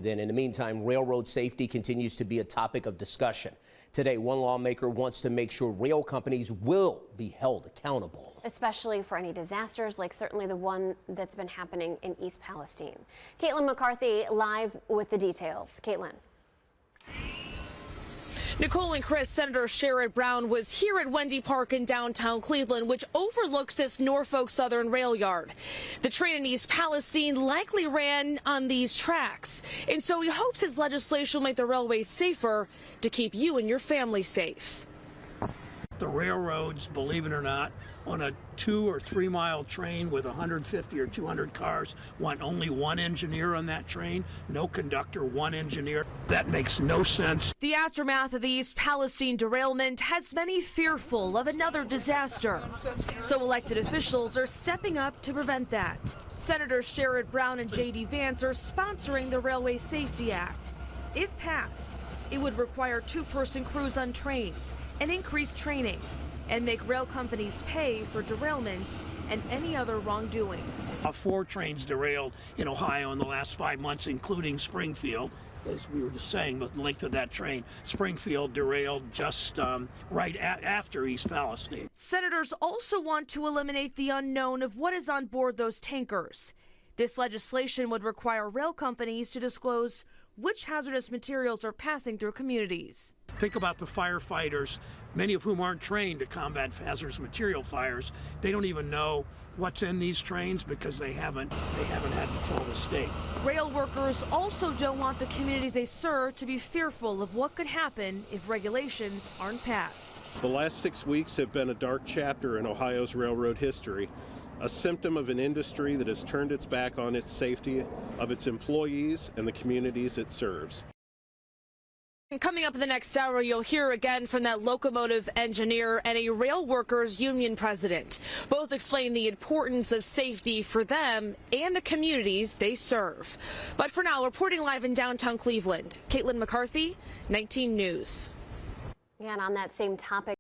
Then in the meantime, railroad safety continues to be a topic of discussion. Today, one lawmaker wants to make sure rail companies will be held accountable. Especially for any disasters like certainly the one that's been happening in East Palestine. Caitlin McCarthy live with the details. Caitlin. Nicole and Chris, Senator Sherrod Brown was here at Wendy Park in downtown Cleveland, which overlooks this Norfolk Southern rail yard. The train in East Palestine likely ran on these tracks, and so he hopes his legislation will make the railways safer to keep you and your family safe. The railroads, believe it or not, on a 2 or 3 mile train with 150 or 200 cars want only one engineer on that train, no conductor, one engineer. That makes no sense. The aftermath of the East Palestine derailment has many fearful of another disaster. So elected officials are stepping up to prevent that. Senators Sherrod Brown and J.D. Vance are sponsoring the Railway Safety Act. If passed, it would require 2-person crews on trains and increase training, and make rail companies pay for derailments and any other wrongdoings. 4 trains derailed in Ohio in the last 5 months, including Springfield. As we were just saying, the length of that train, Springfield derailed just right after East Palestine. Senators also want to eliminate the unknown of what is on board those tankers. This legislation would require rail companies to disclose which hazardous materials are passing through communities. Think about the firefighters, many of whom aren't trained to combat hazardous material fires. They don't even know what's in these trains because they haven't had to tell the state. Rail workers also don't want the communities they serve to be fearful of what could happen if regulations aren't passed. The last 6 weeks have been a dark chapter in Ohio's railroad history, a symptom of an industry that has turned its back on its safety of its employees and the communities it serves. And coming up in the next hour, you'll hear again from that locomotive engineer and a rail workers union president. Both explain the importance of safety for them and the communities they serve. But for now, reporting live in downtown Cleveland, Caitlin McCarthy, 19 News. Yeah, and on that same topic.